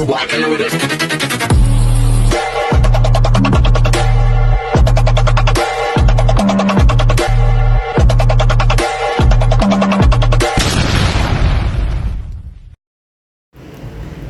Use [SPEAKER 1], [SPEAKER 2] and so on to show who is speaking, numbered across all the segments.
[SPEAKER 1] walking with it.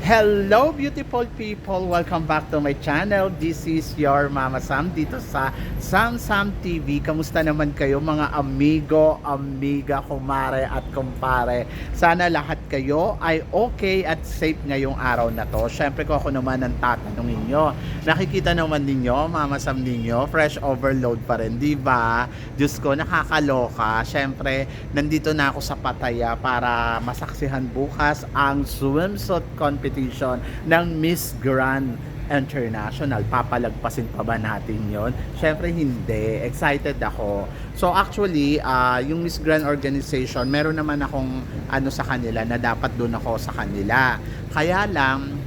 [SPEAKER 2] Hello beautiful people! Welcome back to my channel. This is your Mama Sam dito sa Sam Sam TV. Kamusta naman kayo mga amigo, amiga, kumare at kumpare? Sana lahat kayo ay okay at safe ngayong araw na to. Syempre ko ako naman ang tatanungin nyo. Nakikita naman ninyo, Mama Sam ninyo, fresh overload pa rin, di ba? Diyos ko, nakakaloka. Syempre, nandito na ako sa Pattaya para masaksihan bukas ang swimsuit competition ng Miss Grand International. Papalagpasin pa ba natin yon? Syempre hindi. Excited ako. So actually, yung Miss Grand Organization, meron naman akong ano sa kanila na dapat doon ako sa kanila. Kaya lang,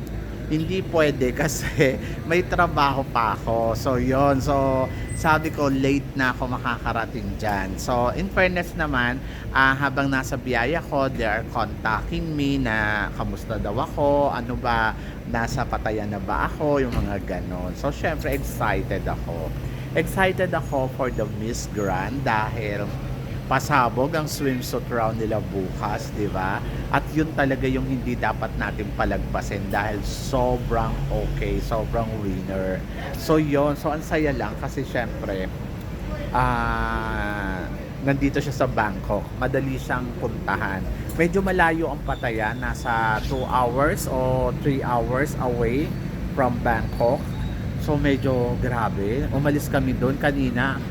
[SPEAKER 2] hindi pwede kasi may trabaho pa ako. So yon. So sabi ko late na ako makakarating dyan. So in fairness naman, habang nasa biyaya ko, they are contacting me na kamusta daw ako, ano ba, nasa Pattaya na ba ako, yung mga ganon. So syempre excited ako. Excited ako for the Miss Grand dahil pasabog ang swimsuit round nila bukas, di ba? At yun talaga yung hindi dapat natin palagpasin dahil sobrang okay, sobrang winner. So yun, so ang saya lang kasi syempre, nandito siya sa Bangkok. Madali siyang puntahan. Medyo malayo ang Pattaya, nasa 2 hours o 3 hours away from Bangkok. So medyo grabe. Umalis kami doon kanina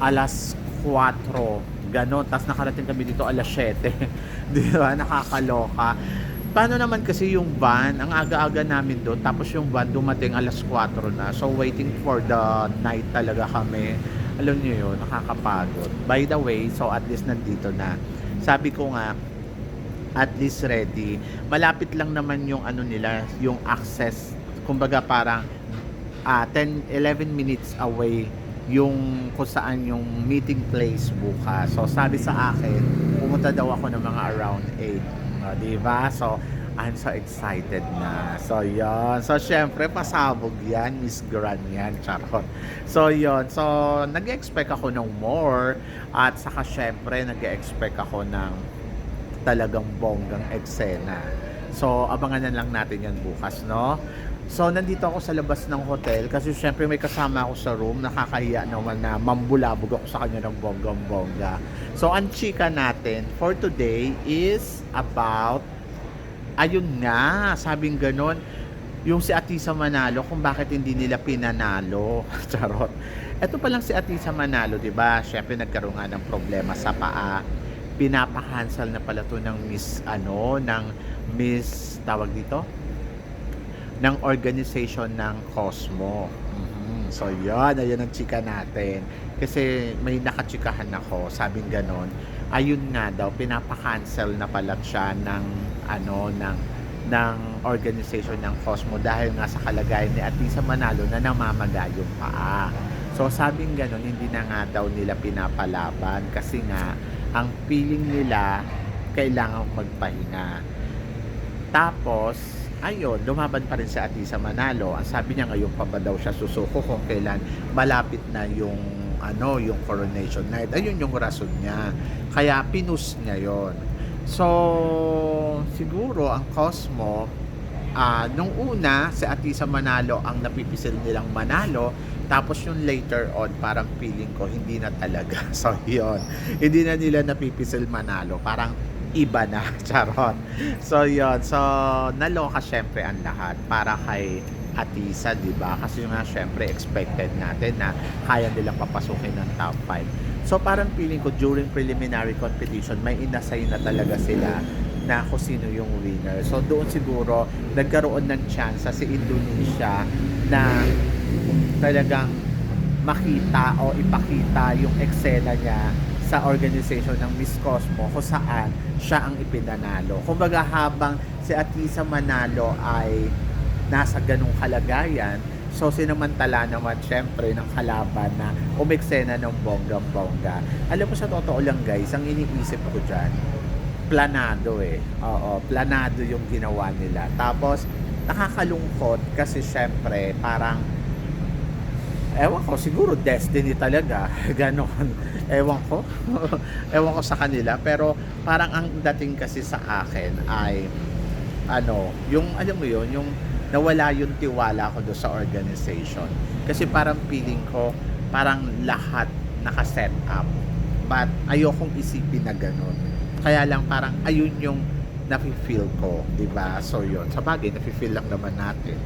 [SPEAKER 2] alas 4. Ganon, tapos nakarating kami dito alas 7. Di ba? Nakakaloka. Paano naman kasi yung van, ang aga-aga namin doon, tapos yung van dumating alas 4 na. So waiting for the night talaga kami. Alam niyo yun, nakakapagod. By the way, so at least nandito na. Sabi ko nga, at least ready. Malapit lang naman yung ano nila, yung access. Kumbaga parang 10-11 minutes away yung kung saan yung meeting place bukas. So sabi sa akin, pumunta daw ako ng mga around 8. Diba? So I'm so excited na. So yon. So syempre pasabog yan, Miss Grand yan, charot. So yon. So nag-expect ako ng more at saka syempre nag-expect ako ng talagang bonggang eksena. So abangan na lang natin yan bukas, no? So, nandito ako sa labas ng hotel kasi syempre may kasama ako sa room. Nakakahiya naman na mambulabog ako sa kanya ng bonggang-bongga. So, ang chika natin for today is about, ayun nga, sabing ganon, yung si Atisa Manalo, kung bakit hindi nila pinanalo. Charot. Ito pa lang si Atisa Manalo, di ba? Syempre nagkaroon nga ng problema sa paa. Pinapa-cancel na pala to ng Miss, tawag dito? Ng organization ng Cosmo. So yun, ayun ang chika natin. Kasi may nakachikahan ako, sabing ganon. Ayun nga daw, pinapa-cancel na pala siya ng organization ng Cosmo dahil nga sa kalagayan ni Atisa Manalo na namamaga yung paa. So sabing ganon, hindi na nga daw nila pinapalaban kasi nga ang feeling nila kailangan magpahinga. Tapos ayun, lumaban pa rin si Atisa Manalo. Ang sabi niya ngayon pa ba daw siya susuko kung kailan malapit na yung coronation night. Ayun yung rason niya. Kaya pinus niya yon. So, siguro ang Cosmo, nung una, si Atisa Manalo ang napipisil nilang manalo. Tapos yung later on, parang feeling ko, hindi na talaga. So, yun. Hindi na nila napipisil manalo. Parang iba na, charot. So yun, so naloka syempre ang lahat para kay Atisa, di ba? Kasi nga syempre expected natin na kaya nilang papasukin ng top 5. So parang feeling ko during preliminary competition may inassign na talaga sila na kung sino yung winner. So doon siguro nagkaroon ng chance si Indonesia na talagang makita o ipakita yung eksena niya sa organization ng Miss Cosmo kung saan siya ang ipinanalo. Kumbaga habang si Atisa Manalo ay nasa ganung kalagayan, so sinamantala naman syempre ng kalaban na umeksena ng bonggang-bongga. Alam mo sa totoo lang guys, ang iniisip ko dyan, planado eh. Oo, planado yung ginawa nila. Tapos nakakalungkot kasi syempre parang ewan ko, siguro destiny talaga, gano'n. Ewan ko, ewan ko sa kanila, pero parang ang dating kasi sa akin ay ano, yung alam mo yun, yung nawala yung tiwala ko do sa organization. Kasi parang feeling ko, parang lahat naka-set up. But ayokong isipin na gano'n. Kaya lang parang ayun yung nafi-feel ko, 'di ba? So yun, sabagay nafi-feel lang naman natin.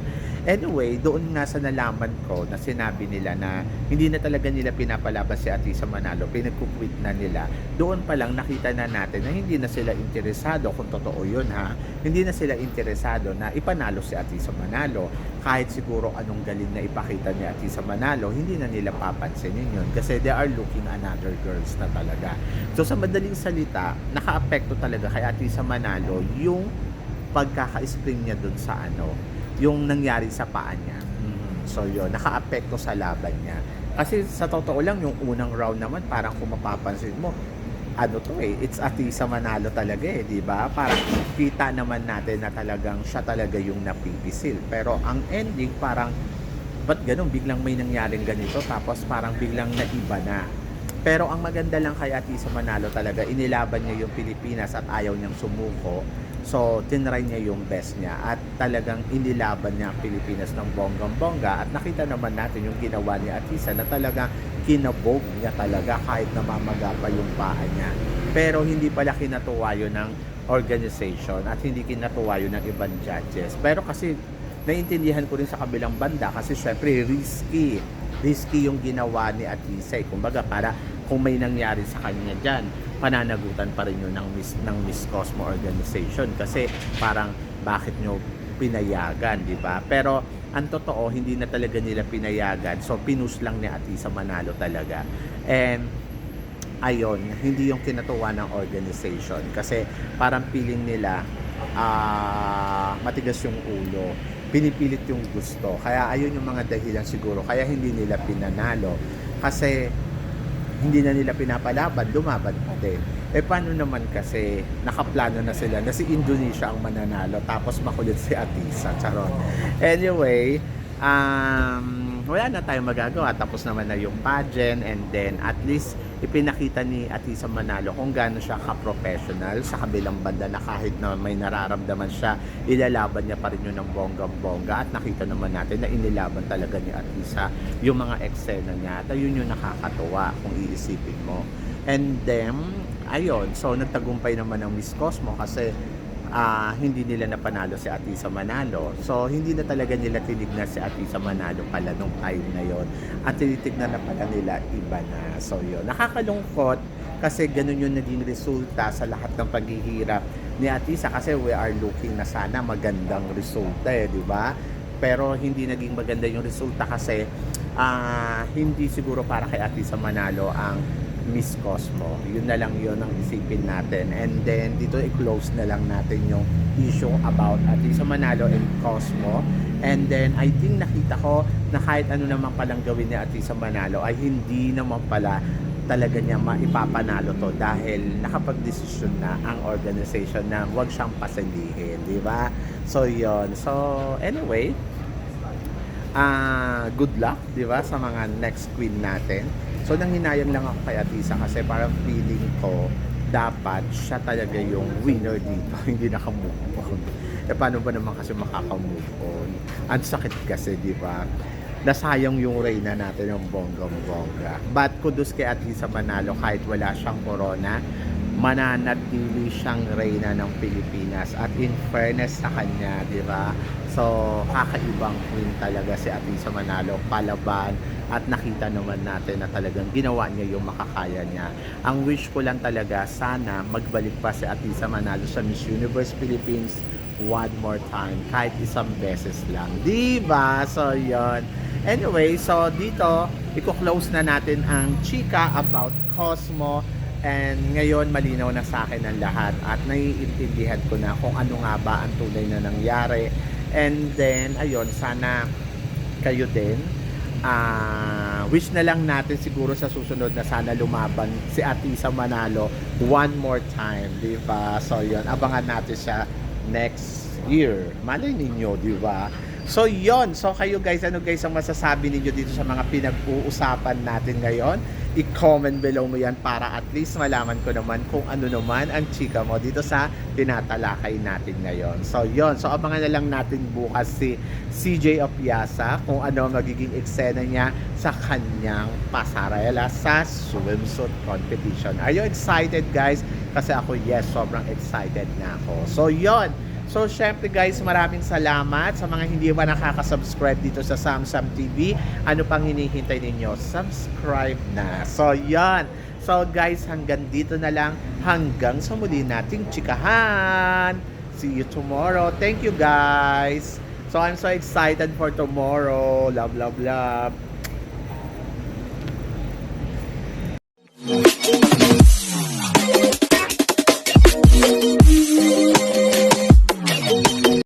[SPEAKER 2] Anyway, doon nga sa nalaman ko na sinabi nila na hindi na talaga nila pinapalaban si Atisa Manalo, pinagku-quit na nila. Doon pa lang nakita na natin na hindi na sila interesado, kung totoo yun ha, hindi na sila interesado na ipanalo si Atisa Manalo. Kahit siguro anong galing na ipakita ni Atisa Manalo, hindi na nila papansinin yun kasi they are looking another girls na talaga. So sa madaling salita, naka-apekto talaga kay Atisa Manalo yung pagkaka-spring niya dun sa ano, yung nangyari sa paa niya. So yun, nakaapekto sa laban niya. Kasi sa totoo lang, yung unang round naman, parang kung mapapansin mo, ano to eh, it's Atisa Manalo talaga eh, di ba? Parang kita naman natin na talagang siya talaga yung napipisil. Pero ang ending, parang, ba't ganun? Biglang may nangyaring ganito, tapos parang biglang naiba na. Pero ang maganda lang kay Atisa Manalo talaga, inilaban niya yung Pilipinas at ayaw niyang sumuko. So, tinry niya yung best niya at talagang inilaban niya ang Pilipinas ng bonggang-bongga at nakita naman natin yung ginawa ni Atisa na talagang kinabog niya talaga kahit namamaga pa yung paa niya. Pero hindi pala kinatuwa yun ng organization at hindi kinatuwa yun ng ibang judges. Pero kasi naiintindihan ko rin sa kabilang banda kasi syempre risky. Risky yung ginawa ni Atisa. Kumbaga para kung may nangyari sa kanya dyan, pananagutan pa rin yun ng Miss Cosmo organization kasi parang bakit nyo pinayagan, di ba? Pero ang totoo, hindi na talaga nila pinayagan. So, pinus lang ni Atisa Manalo talaga. And, ayon, hindi yung kinatuwa ng organization kasi parang feeling nila matigas yung ulo. Pinipilit yung gusto. Kaya ayun yung mga dahilan siguro. Kaya hindi nila pinanalo. Kasi hindi na nila pinapalaban, lumaban pa din. Eh paano naman kasi nakaplano na sila na si Indonesia ang mananalo tapos makulit si Atisa, charot. Anyway, wala na tayong magagawa, tapos naman na yung pageant and then at least ipinakita ni Atisa Manalo kung gaano siya ka-professional sa kabilang banda na kahit na may nararamdaman siya, ilalaban niya pa rin yun ng bonggang-bongga at nakita naman natin na inilaban talaga ni Atisa yung mga eksena niya at ayun yung nakakatuwa kung iisipin mo. And then, ayun, so nagtagumpay naman ng Miss Cosmo kasi hindi nila napanalo si Atisa Manalo. So, hindi na talaga nila tinignan si Atisa Manalo pala nung time na yon. At tinitignan na pala nila iba na. So, yun. Nakakalungkot kasi ganun yung naging resulta sa lahat ng paghihirap ni Atisa kasi we are looking na sana magandang resulta eh, di ba? Pero hindi naging maganda yung resulta kasi hindi siguro para kay Atisa Manalo ang Miss Cosmo. Yun na lang yun ang isipin natin. And then, dito i-close na lang natin yung issue about Atisa Manalo and Cosmo. And then, I think nakita ko na kahit ano naman palang gawin ni Atisa Manalo ay hindi naman pala talaga niya maipapanalo to dahil nakapag-desisyon na ang organization na huwag siyang pasalihin, di ba? So, yun. So, anyway, good luck, di ba, sa mga next queen natin. So, nanghinayang lang ako kay Atisa kasi parang feeling ko dapat siya talaga yung winner dito, hindi naka-move on. Eh, paano ba naman kasi makaka-move on? Ang sakit kasi, di ba? Nasayang yung reyna natin ng bonggang-bongga. But kudos kay Atisa Manalo kahit wala siyang corona, mananatili siyang reyna ng Pilipinas. At in fairness sa kanya, di ba? So, kakaibang queen talaga si Atisa Manalo, palaban, at nakita naman natin na talagang ginawa niya yung makakaya niya. Ang wish ko lang talaga, sana magbalik pa si Atisa Manalo sa Miss Universe Philippines one more time, kahit isang beses lang. Diba? So, yon. Anyway, so dito, i-close na natin ang chika about Cosmo. And ngayon, malinaw na sa akin ang lahat at naiintindihan ko na kung ano nga ba ang tunay na nangyari. And then, ayun, sana kayo din. Wish na lang natin siguro sa susunod na sana lumaban si Atisa Manalo one more time, di ba? So yun, abangan natin siya next year. Malay ninyo, di ba? So, yon. So, kayo guys, ano guys ang masasabi ninyo dito sa mga pinag-uusapan natin ngayon? I-comment below mo yan para at least malaman ko naman kung ano naman ang chika mo dito sa tinatalakay natin ngayon. So, yon. So, abangan na lang natin bukas si CJ Opiasa kung ano magiging eksena niya sa kanyang pasarela sa swimsuit competition. Are you excited guys? Kasi ako, yes, sobrang excited na ako. So, yon. So, syempre guys, maraming salamat sa mga hindi pa nakaka-subscribe dito sa Samsam TV. Ano pang hinihintay ninyo? Subscribe na. So, yan. So, guys, hanggang dito na lang. Hanggang sa muli nating chikahan. See you tomorrow. Thank you, guys. So, I'm so excited for tomorrow. Love, love, love.